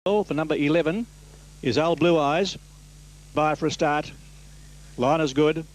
For number 11 is Old Blue Eyes. By for a start. Line is good.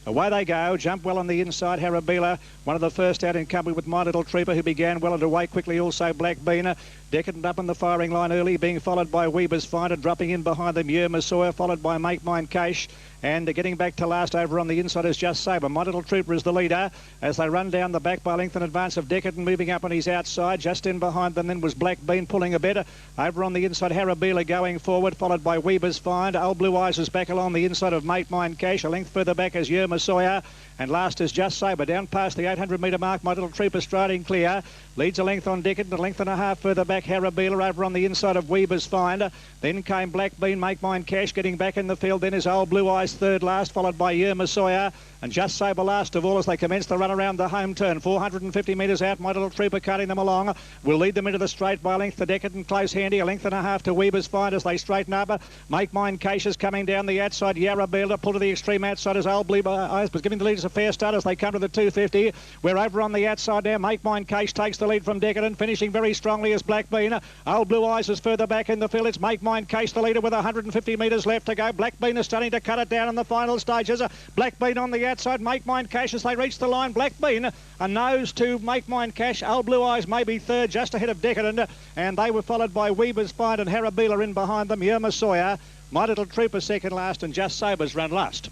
Away they go. Jump well on the inside. Harabila, one of the first out in company with My Little Trooper, who began well and away quickly. Also Black Beaner, decadent up on the firing line early, being followed by Weber's Finder, dropping in behind them. Yerma Sawyer, followed by Make Mine Cash. And getting back to last over on the inside is Just Sabre. My Little Trooper is the leader as they run down the back by length in advance of Decadent, moving up on his outside. Just in behind them then was Black Bean pulling a bit. Over on the inside, Harabila going forward, followed by Weber's Find. Old Blue Eyes is back along the inside of Make Mine Cash. A length further back is Yerma Sawyer. And last is Just Sabre. Down past the 800 metre mark, My Little Trooper striding clear. Leads a length on Decadent, a length and a half further back, Harabila over on the inside of Weber's Find. Then came Black Bean, Make Mine Cash, getting back in the field. Then is Old Blue Eyes third last, followed by Yerma Sawyer. And Just Sabre last of all as they commence the run around the home turn. 450 metres out, My Little Trooper cutting them along. Will lead them into the straight by a length to Decadent, close handy. A length and a half to Weber's Find as they straighten up. Make Mine Cash is coming down the outside. Yarrabila pull to the extreme outside as Old Blue Eyes was giving the leaders a fair start as they come to the 250. We're over on the outside now. Make Mine Cash takes the lead from Decadent, finishing very strongly as Black Bean. Old Blue Eyes is further back in the field. It's Make Mine Cash the leader with 150 metres left to go. Black Bean is starting to cut it down in the final stages. Black Bean on the outside. Make Mine Cash as they reach the line. Black Bean a nose to Make Mine Cash. Old Blue Eyes maybe third, just ahead of Decadent, and they were followed by Weber's Find and Harabila in behind them. Yerma Sawyer, My Little Trooper second last, and Just Sabre's run last.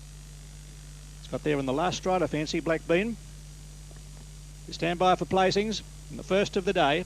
It's got there in the last stride, I fancy, Black Bean. You stand by for placings in the first of the day.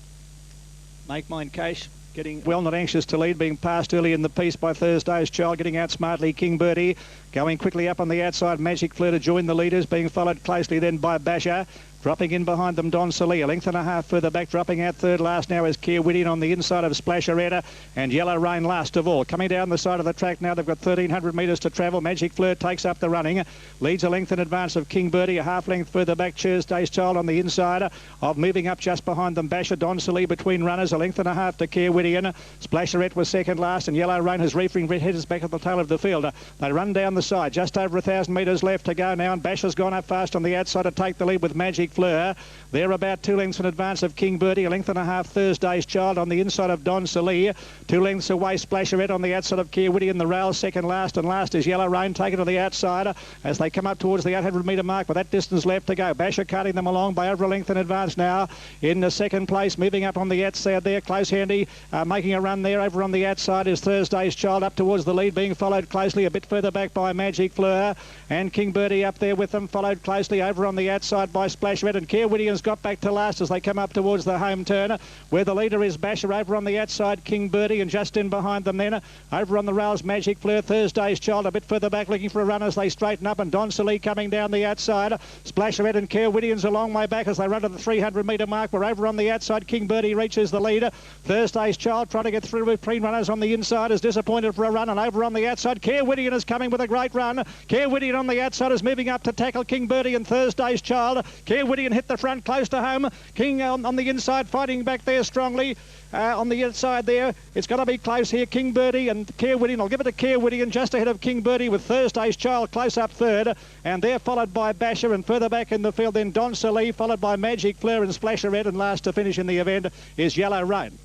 Make Mine Cash getting well, not anxious to lead, being passed early in the piece by Thursday's Child, getting out smartly King Birdie, going quickly up on the outside. Magic Fleur to join the leaders, being followed closely then by Basher. Dropping in behind them, Don Salee, a length and a half further back. Dropping out third last now is Keir Whittian on the inside of Splasheretta, and Yellow Rain last of all. Coming down the side of the track now, they've got 1,300 metres to travel. Magic Fleur takes up the running, leads a length in advance of King Birdie, a half length further back. Tuesday's Child on the inside of moving up just behind them. Basher, Don Salee between runners, a length and a half to Keir Whittian. Splasherette was second last, and Yellow Rain has reefing red headers back at the tail of the field. They run down the side, just over 1,000 metres left to go now, and Basher's gone up fast on the outside to take the lead with Magic Fleur. They're about 2 lengths in advance of King Birdie, a length and a half Thursday's Child on the inside of Don Salee. 2 lengths away, Splasherette on the outside of Keir Whittian. The rail second last, and last is Yellow Rain taken to the outside as they come up towards the 800 metre mark with that distance left to go. Basher cutting them along by over a length in advance now. In the second place, moving up on the outside there, close handy, making a run there. Over on the outside is Thursday's Child up towards the lead, being followed closely a bit further back by Magic Fleur, and King Birdie up there with them, followed closely over on the outside by Splasherette, and Keir Whittian's got back to last as they come up towards the home turn, where the leader is Basher. Over on the outside, King Birdie, and just in behind them then, over on the rails, Magic Fleur. Thursday's Child a bit further back looking for a run as they straighten up, and Don Salee coming down the outside. Splasherette and Keir Whittian's a long way back as they run to the 300 metre mark. We're over on the outside. King Birdie reaches the leader. Thursday's Child trying to get through with between runners on the inside is disappointed for a run, and over on the outside, Keir Whittian is coming with a great run. Keir Whittian on the outside is moving up to tackle King Birdie and Thursday's Child. Keir Whittian hit the front close to home. King on the inside fighting back there strongly. On the inside there, it's got to be close here. King Birdie and Keir Whittian. I'll give it to Keir Whittian just ahead of King Birdie with Thursday's Child close up third, and they're followed by Basher, and further back in the field then Don Salee, followed by Magic Fleur and Splasherette, and last to finish in the event is Yellow Rain.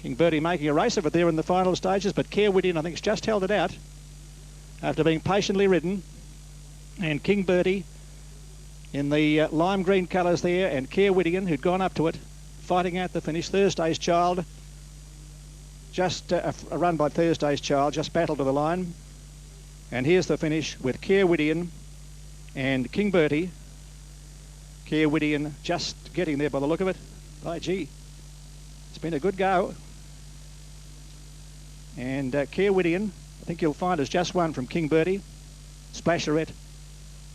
King Birdie making a race of it there in the final stages, but Keir Whittian I think has just held it out after being patiently ridden, and King Birdie in the lime green colours there, and Keir Whittian, who'd gone up to it, fighting out the finish. Thursday's Child, just a run by Thursday's Child, just battled to the line. And here's the finish with Keir Whittian and King Birdie. Keir Whittian just getting there by the look of it. By gee, it's been a good go. And Keir Whittian, I think you'll find, has just won from King Birdie. Splasherette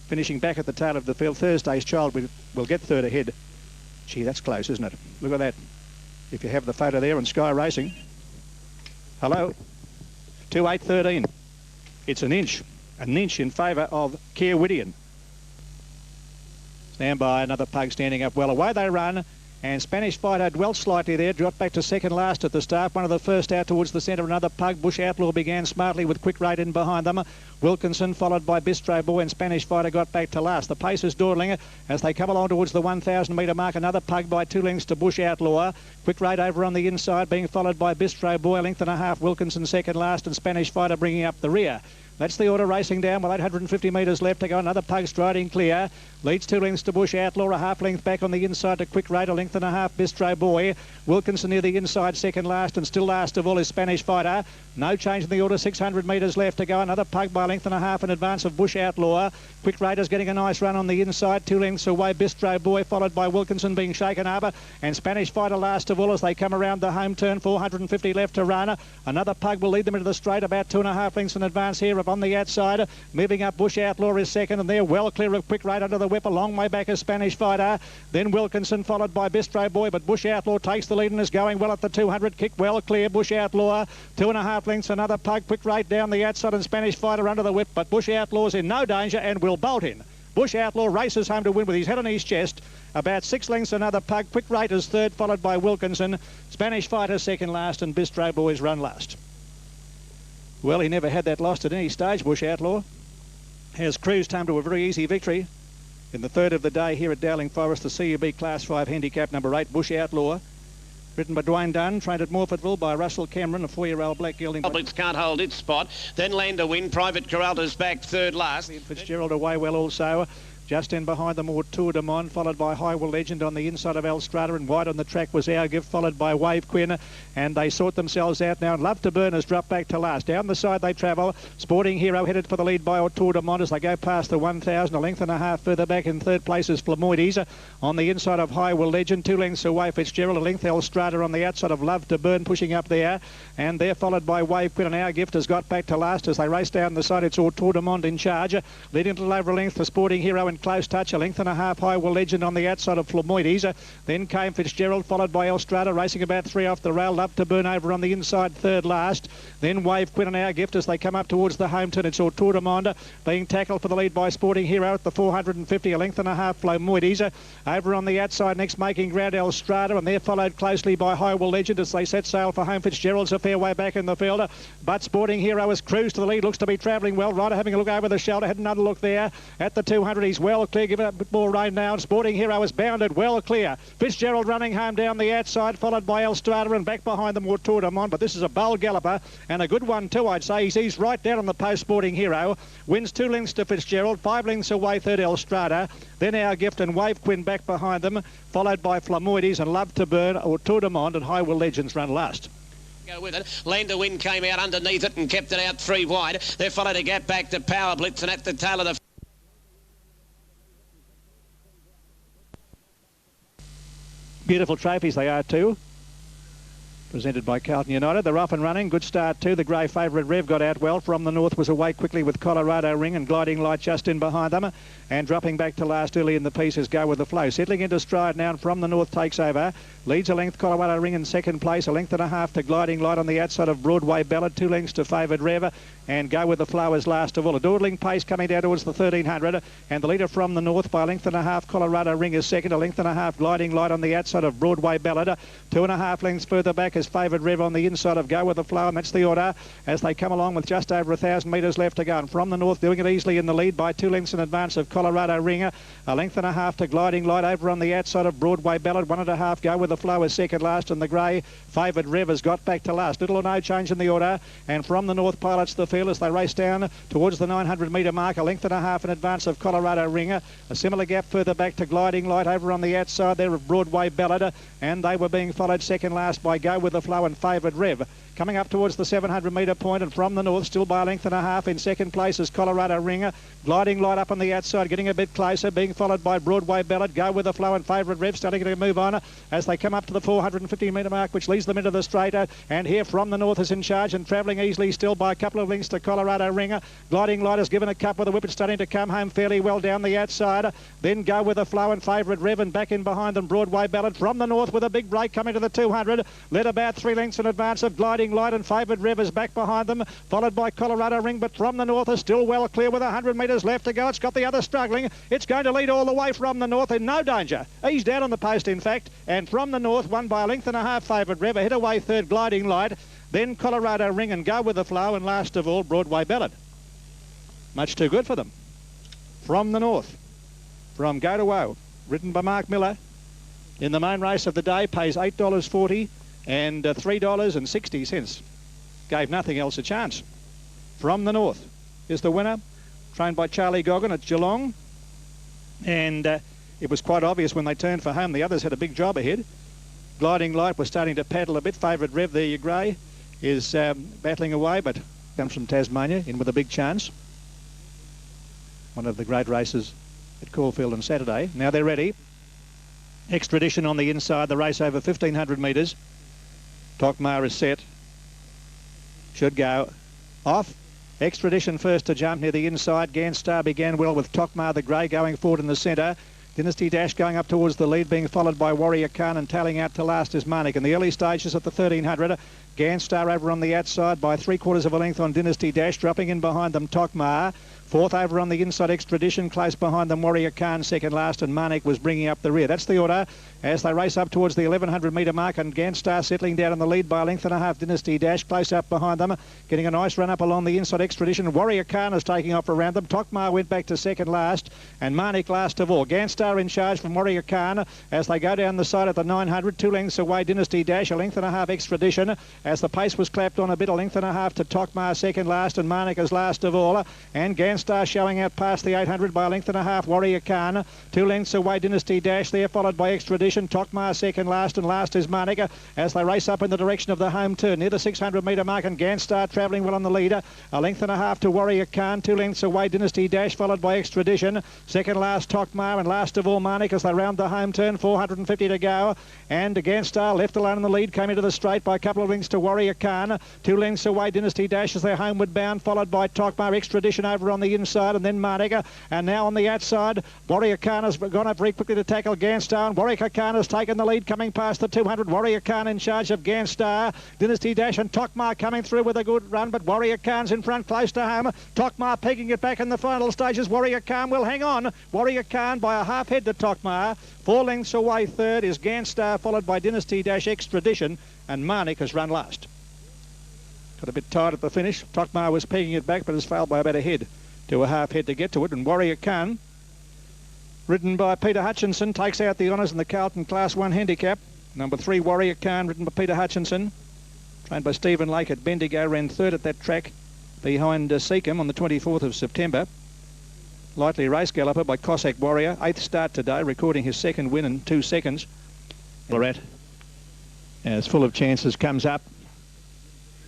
finishing back at the tail of the field. Thursday's Child will get third ahead. Gee, that's close, isn't it? Look at that. If you have the photo there on Sky Racing. Hello. 2:8:13. It's an inch in favour of Keir Whittian. Stand by, another pug standing up well. Away they run. And Spanish Fighter dwelt slightly there, dropped back to second last at the start. One of the first out towards the centre, another pug. Bush Outlaw began smartly with Quick Rate in behind them. Wilkinson followed by Bistro Boy, and Spanish Fighter got back to last. The pace is dawdling as they come along towards the 1,000 metre mark. Another pug by 2 lengths to Bush Outlaw. Quick Rate over on the inside, being followed by Bistro Boy, 1.5 lengths. Wilkinson second last, and Spanish Fighter bringing up the rear. That's the order racing down with 850 metres left to go. Another pug striding clear. Leads 2 lengths to Bush Outlaw, a half length back on the inside to Quick Rate, 1.5 lengths Bistro Boy. Wilkinson near the inside, second last, and still last of all is Spanish Fighter. No change in the order, 600 metres left to go. Another pug by 1.5 lengths in advance of Bush Outlaw. Quick Rate is getting a nice run on the inside, 2 lengths away. Bistro Boy followed by Wilkinson being shaken over, and Spanish Fighter last of all as they come around the home turn. 450 left to run. Another pug will lead them into the straight, about 2.5 lengths in advance here up on the outside. Moving up, Bush Outlaw is second, and they're well clear of Quick Rate under the whip. A long way back is Spanish Fighter. Then Wilkinson followed by Bistro Boy, but Bush Outlaw takes the lead and is going well at the 200. Kick well clear, Bush Outlaw. 2.5 lengths, another pug. Quick Rate down the outside, and Spanish Fighter under the whip, but Bush Outlaw's in no danger and will bolt in. Bush Outlaw races home to win with his head on his chest. About 6 lengths, another pug. Quick Rate is third, followed by Wilkinson. Spanish Fighter second last, and Bistro Boy's run last. Well, he never had that lost at any stage, Bush Outlaw. Has cruised home to a very easy victory in the third of the day here at Dowling Forest, the CUB Class 5 handicap number 8, Bush Outlaw. Ridden by Dwayne Dunn, trained at Morfettville by Russell Cameron, a 4-year-old black gelding. Publics can't hold its spot. Then Land to Win. Private Corralta's back third last. Fitzgerald away well also. Just in behind them, Tour de Monde, followed by Highwell Legend on the inside of El Strada, and wide on the track was Our Gift, followed by Wave Quinn, and they sort themselves out now. And Love to Burn has dropped back to last. Down the side they travel. Sporting Hero headed for the lead by Tour de Monde as they go past the 1,000, 1.5 lengths further back. In third place is Flamoides. On the inside of Highwell Legend, 2 lengths away Fitzgerald, 1 length El Strada on the outside of Love to Burn pushing up there, and they're followed by Wave Quinn, and Our Gift has got back to last as they race down the side. It's Tour de Monde in charge, leading a little over a length for Sporting Hero in close touch, 1.5 lengths Highwell Legend on the outside of Flamoides. Then came Fitzgerald, followed by El Strada, racing about 3 off the rail. Love to Burn over on the inside, third last. Then Wave Quinn and Our Gift as they come up towards the home turn. It's Tour de Monde being tackled for the lead by Sporting Hero at the 450, 1.5 lengths Flamoides. Over on the outside next, making ground El Strada, and they're followed closely by Highwell Legend as they set sail for home. Fitzgerald's a fair way back in the field, but Sporting Hero has cruised to the lead, looks to be travelling well. Ryder having a look over the shoulder, had another look there at the 200. He's well clear, give it a bit more rain now, and Sporting Hero is bounded well clear. Fitzgerald running home down the outside, followed by El Strada, and back behind them Tour de Monde, but this is a bold galloper and a good one too, I'd say. He's right down on the post. Sporting Hero wins 2 lengths to Fitzgerald, 5 lengths away third El Strada, then Our Gift and Wave Quinn back behind them, followed by Flamoides and Love to Burn Tour de Monde, and Highwell Legends run last. Go with it. Land to Win came out underneath it and kept it out 3 wide. They followed a gap back to Power Blitz, and at the tail of the beautiful trophies they are too, presented by Carlton United. They're off and running. Good start too. The grey favourite Rev got out well. From the north was away quickly with Colorado Ring, and Gliding Light just in behind them. And dropping back to last early in the piece is Go With The Flow. Settling into stride now, and From the North takes over. Leads a length Colorado Ring in second place. 1.5 lengths to Gliding Light on the outside of Broadway Ballad. 2 lengths to favoured Rev. And Go With The Flow is last of all. A dawdling pace coming down towards the 1,300. And the leader From the North by 1.5 lengths. Colorado Ring is second. 1.5 lengths Gliding Light on the outside of Broadway Ballad. 2.5 lengths further back is favoured Rev on the inside of Go With The Flow. And that's the order as they come along with just over 1,000 metres left to go. And From the North doing it easily in the lead by 2 lengths in advance of Colorado Ring. 1.5 lengths to Gliding Light over on the outside of Broadway Ballad. 1.5 Go With The Flow is second last, and the grey favoured Rev has got back to last. Little or no change in the order, and From the North pilots the field as they race down towards the 900 metre mark. 1.5 lengths in advance of Colorado Ring. A similar gap further back to Gliding Light over on the outside there of Broadway Ballad, and they were being followed second last by Go With The Flow and favoured Rev. Coming up towards the 700 metre point, and From the North still by 1.5 lengths in second place is Colorado Ring. Gliding Light up on the outside, getting a bit closer, being followed by Broadway Ballad. Go With The Flow and favourite Rev starting to move on as they come up to the 450 metre mark, which leads them into the straight. And here From the North is in charge and travelling easily still by a couple of lengths to Colorado Ring. Gliding Light has given a cup with a whip. It's starting to come home fairly well down the outside. Then Go With The Flow and favourite Rev, and back in behind them Broadway Ballad. From the North with a big break coming to the 200. Led about about 3 lengths in advance of Gliding Light and Favoured Rivers back behind them, followed by Colorado Ring, but From the North is still well clear with 100 metres left to go. It's got the other struggling. It's going to lead all the way. From the North in no danger. He's down on the post, in fact, and From the North won by a length and a half. Favoured River hit away third, Gliding Light, then Colorado Ring and Go with the Flow, and last of all Broadway Ballad. Much too good for them. From the North, from Go to Woe, ridden by Mark Miller in the main race of the day, pays $8.40 and $3.60. Gave nothing else a chance. From the North is the winner, trained by Charlie Goggin at Geelong, and it was quite obvious when they turned for home. The others had a big job ahead. Gliding Light was starting to paddle a bit. Favoured Rev, there you grey, is battling away, but comes from Tasmania in with a big chance. One of the great races at Caulfield on Saturday. Now they're ready. Extradition on the inside, the race over 1,500 metres. Tokmar is set. Should go off. Extradition first to jump near the inside. Ganstar began well with Tokmar the grey going forward in the centre. Dynasty Dash going up towards the lead, being followed by Warrior Khan, and tailing out to last is Marnik. In the early stages at the 1,300, Ganstar over on the outside by 3/4 of a length on Dynasty Dash, dropping in behind them Tokmar. Fourth over on the inside, Extradition, close behind them Warrior Khan, second last, and Marnik was bringing up the rear. That's the order as they race up towards the 1,100 metre mark, and Ganstar settling down in the lead by a length and a half. Dynasty Dash close up behind them, getting a nice run up along the inside. Extradition, Warrior Khan is taking off around them. Tokmar went back to second last, and Marnik last of all. Ganstar in charge from Warrior Khan as they go down the side at the 900, 2 lengths away. Dynasty Dash, a length and a half. Extradition as the pace was clapped on a bit, a length and a half to Tokmar second last, and Marnik is last of all, and Ganstar showing out past the 800 by a length and a half. Warrior Khan 2 lengths away. Dynasty Dash there, followed by Extradition. Tokmar second last, and last is Marnik as they race up in the direction of the home turn near the 600 metre mark, and Ganstar travelling well on the leader, a length and a half to Warrior Khan. 2 lengths away Dynasty Dash, followed by Extradition. Second last Tokmar, and last of all Marnik as they round the home turn. 450 to go, and Ganstar left alone in the lead, came into the straight by a couple of lengths to Warrior Khan. 2 lengths away Dynasty Dash as they're homeward bound, followed by Tokmar. Extradition over on the inside, and then Marnik. And now on the outside, Warrior Khan has gone up very quickly to tackle Ganstar, and Warrior Khan has taken the lead coming past the 200. Warrior Khan in charge of Ganstar. Dynasty Dash and Tokmar coming through with a good run, but Warrior Khan's in front close to home. Tokmar pegging it back in the final stages. Warrior Khan will hang on. Warrior Khan by a half head to Tokmar. 4 lengths away third is Ganstar, followed by Dynasty Dash, Extradition, and Marnik has run last. Got a bit tired at the finish. Tokmar was pegging it back, but has failed by about a head to a half head to get to it, and Warrior Khan, ridden by Peter Hutchinson, takes out the honours in the Carlton Class 1 handicap. Number 3, Warrior Khan, ridden by Peter Hutchinson, trained by Stephen Lake at Bendigo, ran third at that track behind Seacombe on the 24th of September. Lightly race galloper by Cossack Warrior, 8th start today, recording his second win in 2 seconds. Ballarat, as Full of Chances comes up.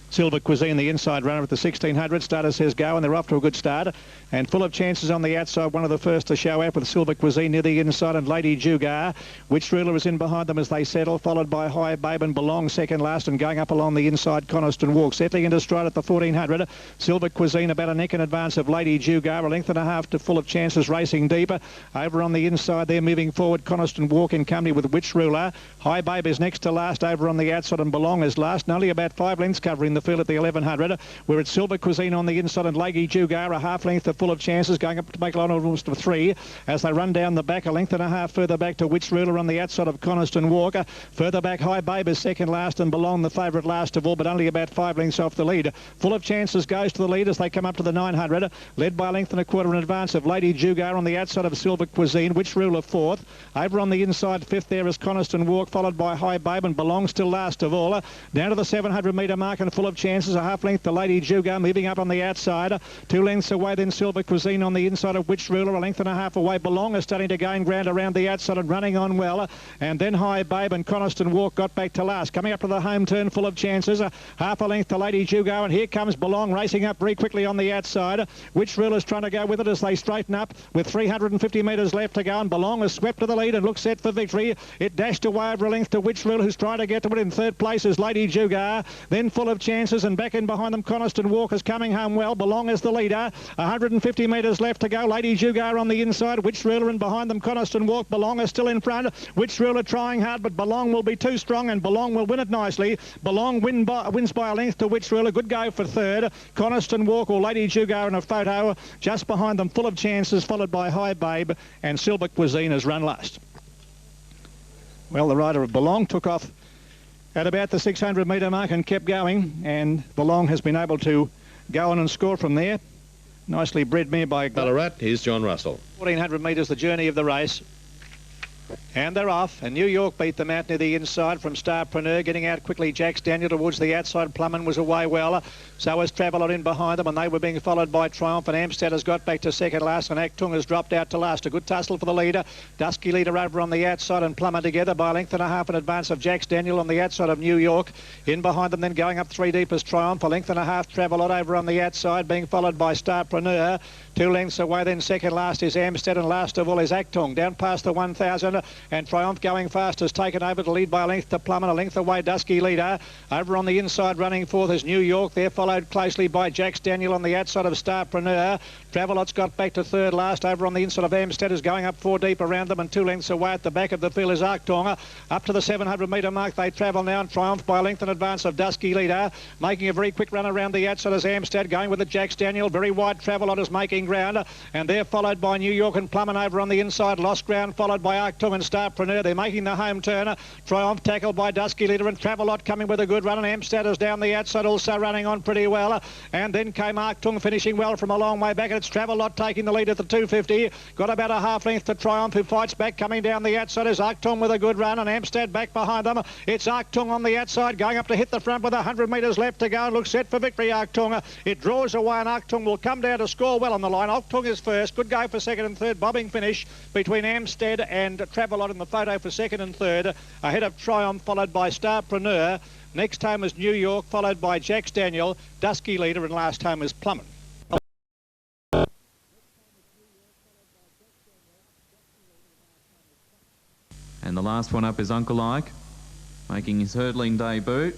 Silver Cuisine, the inside runner at the 1,600. Starter says go, and they're off to a good start. And Full of Chances on the outside, one of the first to show up with Silver Cuisine near the inside, and Lady Jugar. Witch Ruler is in behind them as they settle, followed by High Babe and Belong second last, and going up along the inside, Coniston Walk. Settling into stride at the 1,400. Silver Cuisine about a neck in advance of Lady Jugar, a length and a half to Full of Chances, racing deeper. Over on the inside there, moving forward, Coniston Walk in company with Witch Ruler. High Babe is next to last over on the outside, and Belong is last, and only about 5 lengths covering the field at the 1,100, where it's Silver Cuisine on the inside, and Lady Jugar a half length to Full of Chances, going up to make line almost to 3 as they run down the back, a length and a half further back to Witch Ruler on the outside of Coniston Walker. Further back, High Babe is second last, and Belong the favourite last of all, but only about 5 lengths off the lead. Full of Chances goes to the lead as they come up to the 900, led by a length and a quarter in advance of Lady Jugar on the outside of Silver Cuisine. Witch Ruler 4th. Over on the inside, 5th there is Coniston Walk, followed by High Babe, and Belong still last of all. Down to the 700 metre mark, and Full of Chances a half length to Lady Jugar, moving up on the outside. 2 lengths away then Silver Cuisine on the inside of Witch Ruler, a length and a half away. Belong is starting to gain ground around the outside and running on well. And then High Babe and Coniston Walk got back to last. Coming up to the home turn, Full of Chances, half a length to Lady Jugar, and here comes Belong racing up very quickly on the outside. Witch Ruler's trying to go with it as they straighten up with 350 metres left to go, and Belong has swept to the lead and looks set for victory. It dashed away over a length to Witch Ruler, who's trying to get to it. In third place is Lady Jugar, then Full of Chances. chances, and back in behind them Coniston Walker's coming home well. Belong is the leader. 150 metres left to go. Lady Jugar on the inside. Witch Ruler, and behind them Coniston Walk. Belong is still in front. Witch Ruler trying hard, but Belong will be too strong, and Belong will win it nicely. Belong wins by a length to Witch Ruler. Good go for third. Coniston Walk or Lady Jugar in a photo just behind them, full of chances, followed by High Babe, and Silver Cuisine has run last. Well, the rider of Belong took off at about the 600 metre mark and kept going, and Belong has been able to go on and score from there. Nicely bred mare by Ballarat. Here's John Russell. 1400 metres the journey of the race. And they're off, and New York beat them out near the inside from Starpreneur, getting out quickly. Jax Daniel towards the outside. Plumman was away well. So was Travelot in behind them, and they were being followed by Triumph, and Amstead has got back to second last, and Actung has dropped out to last. A good tussle for the leader. Dusky leader over on the outside, and Plummer together by a length and a half in advance of Jax Daniel on the outside of New York. In behind them then going up three deep as Triumph. A length and a half Travelot over on the outside, being followed by Starpreneur. 2 lengths away then second last is Amstead, and last of all is Actung. Down past the 1,000, and Triumph going fast has taken over to lead by a length to Plummer. A length away Dusky leader. Over on the inside running forth is New York. They're followed closely by Jax Daniel on the outside of Starpreneur. Travelot's got back to third last. Over on the inside of Amstead is going up 4 deep around them, and 2 lengths away at the back of the field is Arctonga. Up to the 700 metre mark they travel now, and Triumph by a length in advance of Dusky leader. Making a very quick run around the outside as Amstead, going with the Jax Daniel. Very wide Travelot is making ground, and they're followed by New York and Plumman over on the inside. Lost ground followed by Arctonga and Starpreneur. They're making the home turn. Triumph tackled by Dusky leader, and Travelot coming with a good run, and Amstead is down the outside also running on pretty well. And then came Arctung finishing well from a long way back, and it's Travelot taking the lead at the 250. Got about a half length to Triumph, who fights back. Coming down the outside is Arctung with a good run, and Amstead back behind them. It's Arctung on the outside going up to hit the front with 100 metres left to go, and looks set for victory. Arctung, it draws away, and Arctung will come down to score well on the line. Arctung is first. Good go for second and third. Bobbing finish between Amstead and Travelot in the photo for second and third. Ahead of Triumph, followed by Starpreneur. Next home is New York, followed by Jax Daniel, Dusky leader, and last home is Plumman. And the last one up is Uncle Ike, making his hurdling debut.